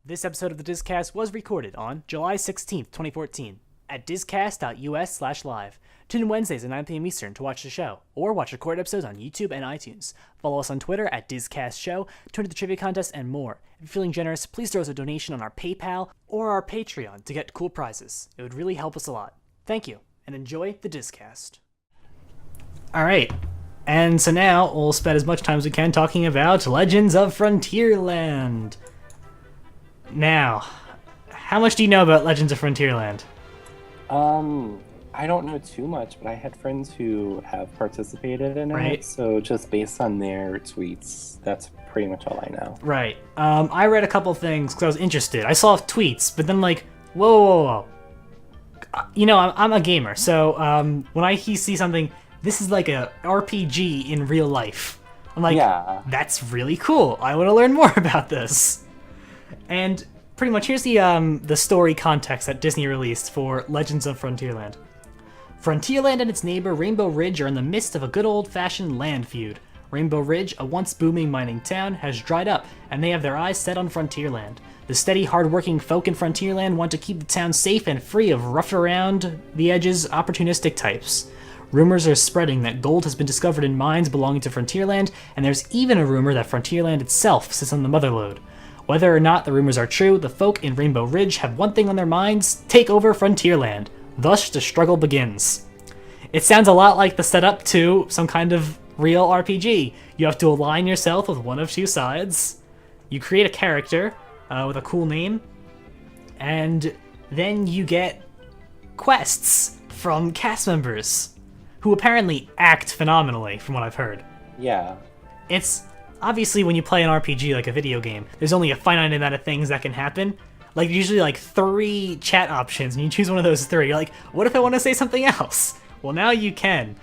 This episode of the DisCast was recorded on July 16th, 2014, at discast.us/live. Tune in Wednesdays at 9 p.m. Eastern to watch the show, or watch recorded episodes on YouTube and iTunes. Follow us on Twitter at DisCastShow, tune to the trivia contest, and more. If you're feeling generous, please throw us a donation on our PayPal or our Patreon to get cool prizes. It would really help us a lot. Thank you, and enjoy the DisCast. Alright, and so now we'll spend as much time as we can talking about Legends of Frontierland. Now, how much do you know about Legends of Frontierland? I don't know too much, but I had friends who have participated in Right. it, so just based on their tweets, that's pretty much all I know. Right. I read a couple things because I was interested. I saw tweets, but then whoa. You know, I'm a gamer, so when I see something, this is like a RPG in real life. I'm like, Yeah. that's really cool. I want to learn more about this. And pretty much here's the story context that Disney released for Legends of Frontierland. Frontierland and its neighbor Rainbow Ridge are in the midst of a good old-fashioned land feud. Rainbow Ridge, a once booming mining town, has dried up, and they have their eyes set on Frontierland. The steady, hard-working folk in Frontierland want to keep the town safe and free of rough-around-the-edges opportunistic types. Rumors are spreading that gold has been discovered in mines belonging to Frontierland, and there's even a rumor that Frontierland itself sits on the Motherlode. Whether or not the rumors are true, the folk in Rainbow Ridge have one thing on their minds: take over Frontierland. Thus, the struggle begins. It sounds a lot like the setup to some kind of real RPG. You have to align yourself with one of two sides. You create a character with a cool name, and then you get quests from cast members who apparently act phenomenally, from what I've heard. Yeah. It's obviously when you play an RPG like a video game, there's only a finite amount of things that can happen. Like usually like 3 chat options, and you choose one of those 3. You're like, what if I want to say something else? Well, now you can.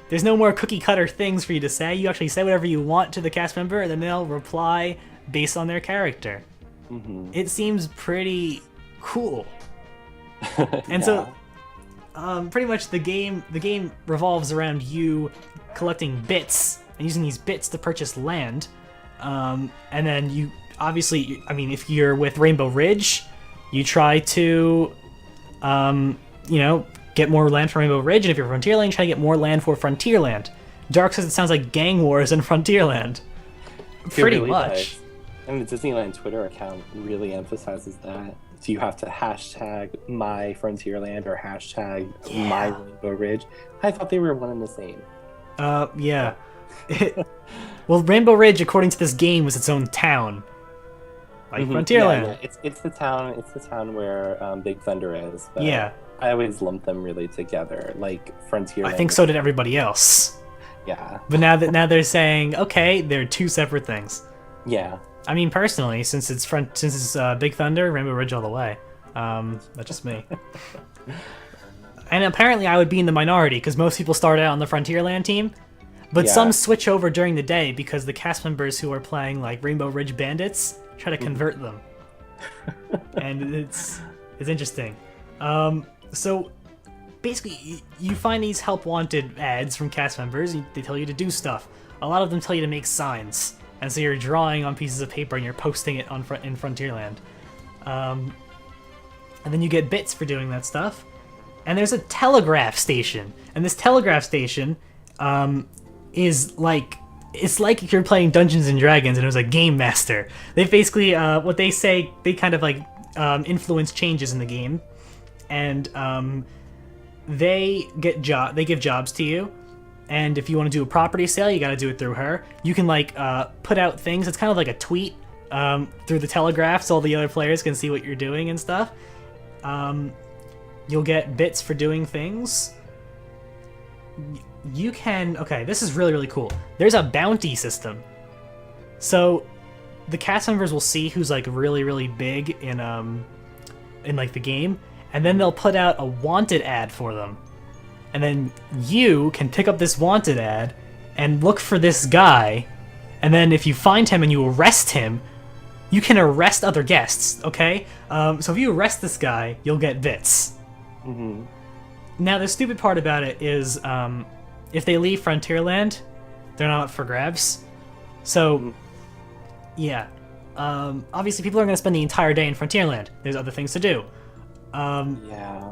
There's no more cookie cutter things for you to say. You actually say whatever you want to the cast member, and then they'll reply based on their character. Mm-hmm. It seems pretty cool. And Yeah. so, pretty much the game revolves around you collecting bits and using these bits to purchase land. And then you obviously, I mean, if you're with Rainbow Ridge, you try to, get more land for Rainbow Ridge, and if you're Frontierland, you try to get more land for Frontierland. Dark says it sounds like gang wars in Frontierland. It Pretty really much. does. And the Disneyland Twitter account really emphasizes that. So you have to hashtag my Frontierland or hashtag my Rainbow Ridge. I thought they were one and the same. Yeah. Well, Rainbow Ridge, according to this game, was its own town. Like Mhm. Frontierland. Yeah. It's the town. It's the town where Big Thunder is. But Yeah. I always lump them really together, like Frontierland. I think so did everybody else. Yeah. But now they're saying, okay, they're 2 separate things. Yeah. I mean, personally, since it's Big Thunder, Rainbow Ridge all the way. That's just me. And apparently, I would be in the minority because most people start out on the Frontierland team, but Yeah. some switch over during the day because the cast members who are playing like Rainbow Ridge Bandits try to convert them, and it's interesting. So basically, you find these help wanted ads from cast members, and they tell you to do stuff. A lot of them tell you to make signs, and so you're drawing on pieces of paper and you're posting it in Frontierland. And then you get bits for doing that stuff. And there's a telegraph station, and this telegraph station is like, it's like you're playing Dungeons and Dragons and it was a game master. They basically what they say, they kind of like influence changes in the game, and they give jobs to you. And if you want to do a property sale, you got to do it through her. You can like put out things. It's kind of like a tweet through the telegraph, so all the other players can see what you're doing and stuff. You'll get bits for doing things. You can... Okay, this is really, really cool. There's a bounty system. So the cast members will see who's like really, really big in like the game, and then they'll put out a wanted ad for them. And then you can pick up this wanted ad and look for this guy, and then if you find him and you arrest him, you can arrest other guests, okay? So if you arrest this guy, you'll get bits. Mm-hmm. Now, the stupid part about it is, if they leave Frontierland, they're not up for grabs. So, yeah. Obviously, people are going to spend the entire day in Frontierland. There's other things to do. Yeah.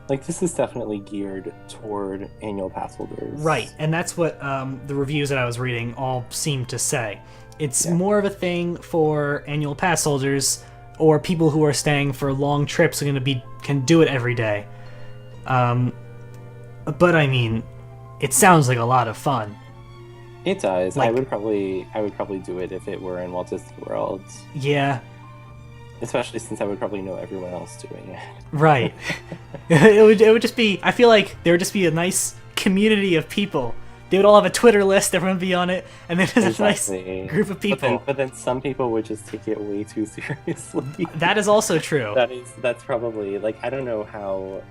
Like, this is definitely geared toward annual pass holders. Right, and that's what the reviews that I was reading all seem to say. It's more of a thing for annual pass holders or people who are staying for long trips and can do it every day. But I mean, it sounds like a lot of fun. It does. Like, I would probably do it if it were in Walt Disney World. Yeah. Especially since I would probably know everyone else doing it. Right. it would just be, I feel like there would just be a nice community of people. They would all have a Twitter list, everyone would be on it, and then there's a nice group of people. But then some people would just take it way too seriously. That is also true. That's probably, like, I don't know how...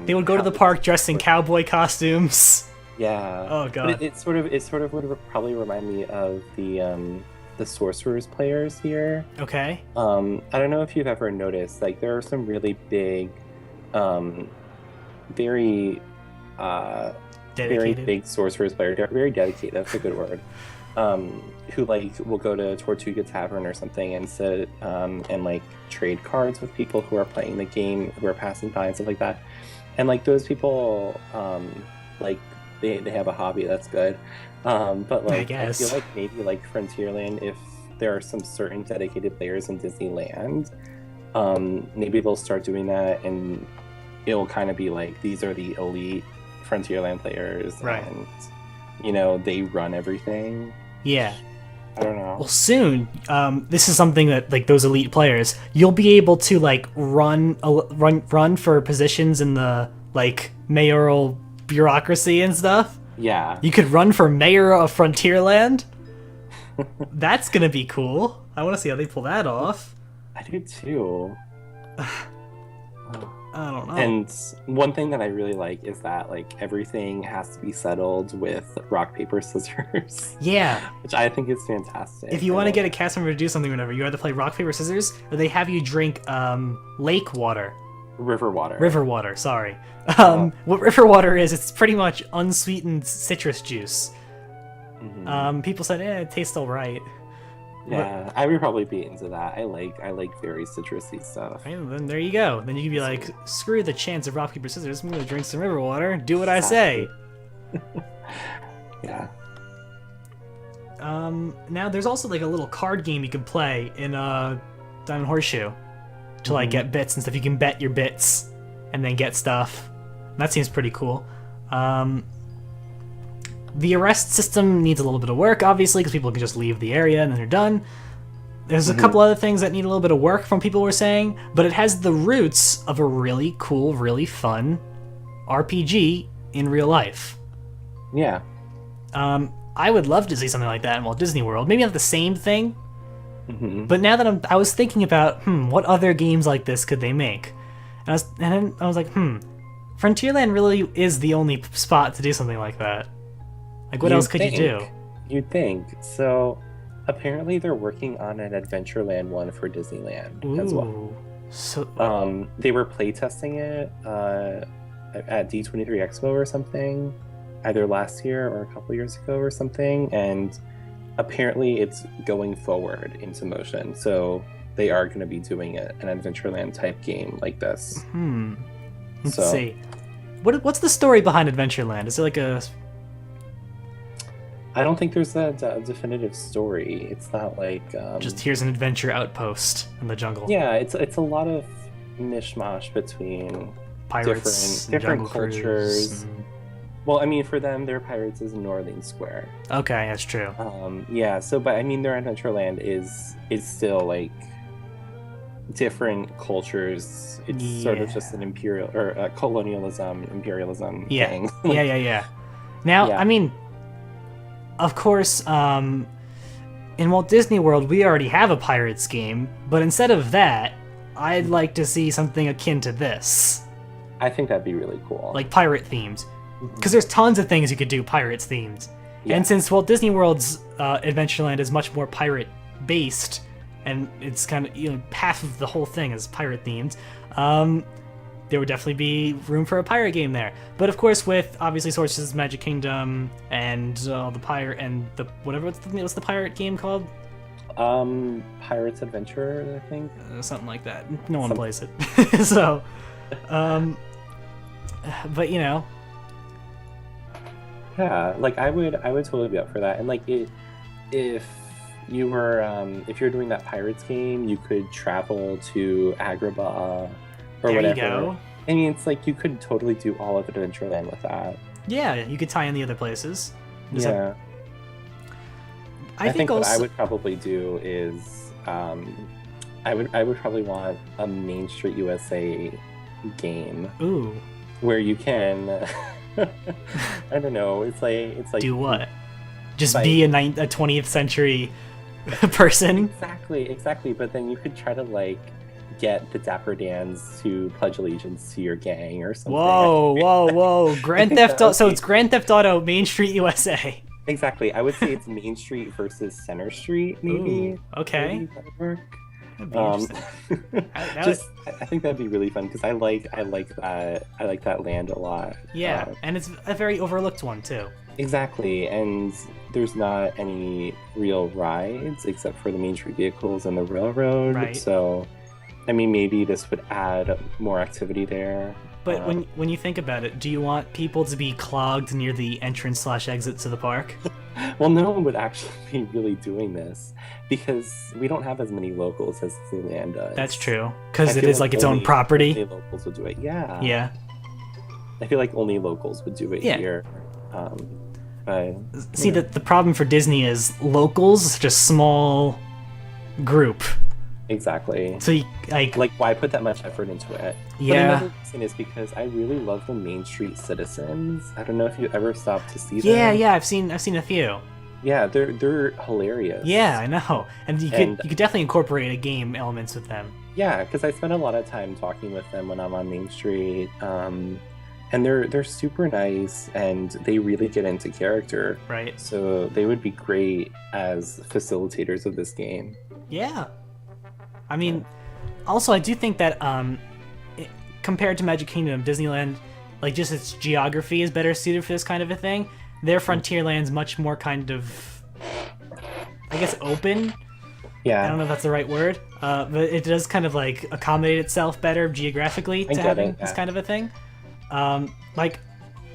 They would go to the park dressed in cowboy costumes. Yeah. Oh god. But it sort of would probably remind me of the Sorcerers players here. Okay. I don't know if you've ever noticed, like, there are some really big, very big Sorcerers players. They're very dedicated. That's a good word. Who like will go to Tortuga Tavern or something and sit and like trade cards with people who are playing the game, who are passing by and stuff like that. And like those people, like they have a hobby. That's good. But like I feel like maybe like Frontierland, if there are some certain dedicated players in Disneyland, maybe they'll start doing that, and it'll kind of be like these are the elite Frontierland players, right? And you know they run everything. Yeah. I don't know. Well, soon, this is something that like those elite players, you'll be able to like run for positions in the like mayoral bureaucracy and stuff. Yeah. You could run for mayor of Frontierland. That's gonna be cool. I want to see how they pull that off. I do too. I don't know. And one thing that I really like is that like everything has to be settled with rock, paper, scissors. Yeah. Which I think is fantastic. If you want to get a cast member to do something or whatever, you either play rock, paper, scissors, or they have you drink lake water. River water. River water, sorry. What river water is, it's pretty much unsweetened citrus juice. Mm-hmm. People said, it tastes alright. Yeah, I would probably be into that. I like very citrusy stuff. And then there you go. Then you can be like, screw the chance of rock, paper, scissors. I'm gonna drink some river water. Do what I say. Yeah. Now there's also like a little card game you can play in Diamond Horseshoe to like get bits and stuff. You can bet your bits and then get stuff. That seems pretty cool. The arrest system needs a little bit of work, obviously, because people can just leave the area and then they're done. There's a couple other things that need a little bit of work from people were saying, but it has the roots of a really cool, really fun RPG in real life. Yeah. I would love to see something like that in Walt Disney World. Maybe not the same thing, but now that I was thinking about, what other games like this could they make? And then I was like, Frontierland really is the only spot to do something like that. Like, what else could you do? You'd think. So, apparently they're working on an Adventureland one for Disneyland as well. So, they were playtesting it at D23 Expo or something, either last year or a couple years ago or something, and apparently it's going forward into motion. So, they are going to be doing an Adventureland type game like this. Let's see. What's the story behind Adventureland? Is it like a... I don't think there's a definitive story. It's not like just here's an adventure outpost in the jungle. Yeah, it's a lot of mishmash between pirates, different cultures. Well, I mean, for them, their pirates is in Northern Square. Okay, that's true. Yeah. So, but I mean, their Adventureland is still like different cultures. It's sort of just an imperial or a imperialism thing. Yeah. Now, I mean. Of course, in Walt Disney World, we already have a Pirates game, but instead of that, I'd like to see something akin to this. I think that'd be really cool. Like pirate-themed. Because there's tons of things you could do Pirates-themed. Yeah. And since Walt Disney World's Adventureland is much more pirate-based, and it's kind of, half of the whole thing is pirate-themed, there would definitely be room for a pirate game there. But of course, with obviously Sorcerer's Magic Kingdom and the pirate and the whatever what's the pirate game called? Pirates Adventure, I think. Something like that. No one Some- plays it. So, but you know, Yeah, like I would totally be up for that. And like if you were if you're doing that Pirates game, you could travel to Agrabah or there whatever. you go. I mean, it's like you could totally do all of Adventureland with that. Yeah, you could tie in the other places. Is that- Yeah. I think what also. I would probably do is I would probably want a Main Street USA game Ooh, where you can I don't know, it's like do what? Just like- be a 20th century person? Exactly, but then you could try to like get the Dapper Dans to pledge allegiance to your gang or something. Whoa! Grand think Theft that Auto. would So be- it's Grand Theft Auto Main Street USA. Exactly. I would say it's Main Street versus Center Street, maybe. Ooh, okay. Maybe that would work. That'd be interesting. I think that'd be really fun because I like that land a lot. Yeah, and it's a very overlooked one too. Exactly, and there's not any real rides except for the Main Street vehicles and the railroad. Right. So, I mean, maybe this would add more activity there. But when you think about it, do you want people to be clogged near the entrance/exit to the park? Well, no one would actually be really doing this because we don't have as many locals as Disneyland does. That's true, because I it feel is like its own only property. locals would do it. Yeah. Yeah. I feel like only locals would do it Yeah. here. But See, the problem for Disney is locals, such a small group. exactly. So you like Why put that much effort into it? But yeah. another reason is because I really love the Main Street citizens. I don't know if you ever stopped to see them. Yeah, I've seen a few. Yeah, they're hilarious. Yeah, I know. And you And- could definitely incorporate a game elements with them. Yeah, because I spend a lot of time talking with them when I'm on Main Street. And they're super nice and they really get into character. Right. So they would be great as facilitators of this game. Yeah. I mean, also I do think that compared to Magic Kingdom, Disneyland, like just its geography is better suited for this kind of a thing. Their Frontierland's much more kind of, I guess, open. Yeah. I don't know if that's the right word, but it does kind of like accommodate itself better geographically I to get having it, this yeah. kind of a thing. Like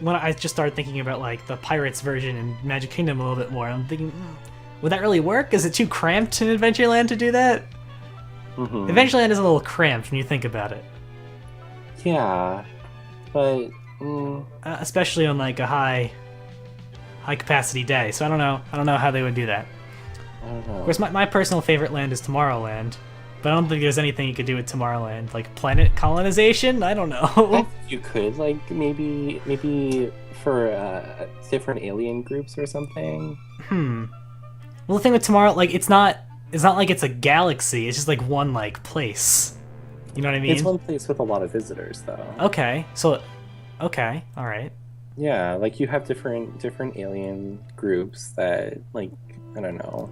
when I just started thinking about like the Pirates version in Magic Kingdom a little bit more, I'm thinking, would that really work? Is it too cramped in Adventureland to do that? Mhm. Adventureland is a little cramped when you think about it, Yeah. But especially on like a high capacity day. So I don't know how they would do that. I don't know. Of course, my personal favorite land is Tomorrowland, but I don't think there's anything you could do with Tomorrowland, like planet colonization. I don't I know. think you could like maybe for different alien groups or something. Well, the thing with Tomorrow, like it's not like it's a galaxy. It's just like one like place. You know what I mean? It's one place with a lot of visitors, though. Okay, so okay, all right. Yeah, like you have different alien groups that, like, I don't know.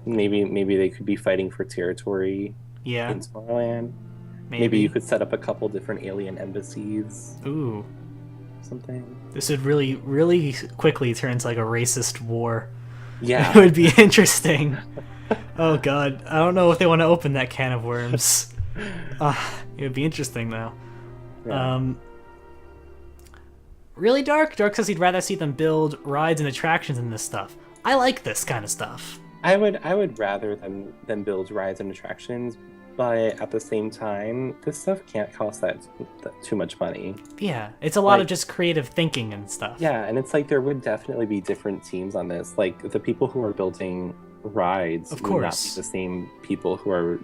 Maybe they could be fighting for territory Yeah, in Tomorrowland. Maybe you could set up a couple different alien embassies, Ooh, something. this would really quickly turn into like a racist war. Yeah. It would be interesting. Oh god, I don't know if they want to open that can of worms. It would be interesting though. Yeah. Really Dark says he'd rather see them build rides and attractions in this stuff. I like this kind of stuff. I would rather them build rides and attractions, but at the same time, this stuff can't cost that too much money. Yeah, it's a lot of Like- just creative thinking and stuff. Yeah, and it's like there would definitely be different teams on this. Like the people who are building rides Of would not course. be the same people who are,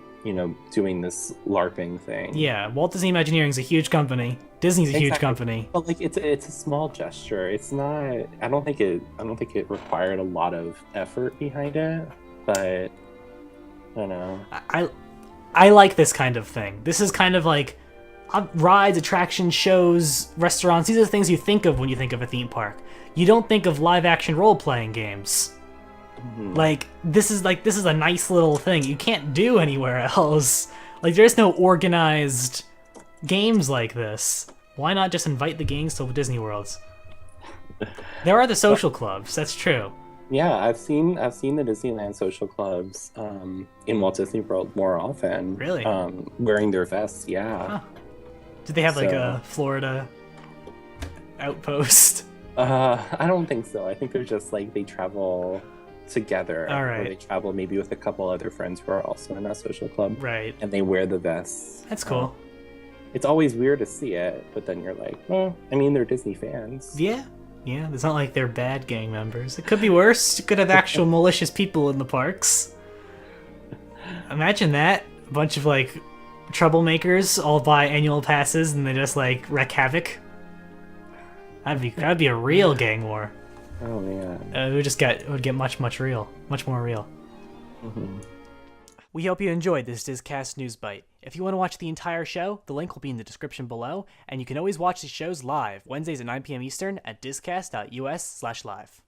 doing this LARPing thing. Yeah, Walt Disney Imagineering is a huge company. Disney's a huge Exactly. company. But like it's a small gesture. It's not. I don't think it required a lot of effort behind it. But I don't know. I like this kind of thing. This is kind of like rides, attractions, shows, restaurants. These are the things you think of when you think of a theme park. You don't think of live action role playing games. Mhm. Like this is a nice little thing you can't do anywhere else. Like there's no organized games like this. Why not just invite the gangs to Disney Worlds? There are the social clubs, that's true. Yeah, I've seen the Disneyland social clubs in Walt Disney World more often. Really? Wearing their vests. Yeah. Huh. Did they have like So a Florida outpost? I don't think so. I think they're just like they travel together, All or they right. travel maybe with a couple other friends who are also in that social club, Right. and they wear the vests. That's cool. It's always weird to see it, but then you're like, well, I mean, they're Disney fans. Yeah. Yeah, it's not like they're bad gang members. It could be worse. You could have actual malicious people in the parks. Imagine that. A bunch of, like, troublemakers all buy annual passes and they just, like, wreak havoc. That'd be a real gang war. Oh man. It would get much more real. Hmm. We hope you enjoyed this DisCast News Bite. If you want to watch the entire show, the link will be in the description below, and you can always watch the shows live, Wednesdays at 9 p.m. Eastern at discast.us/live.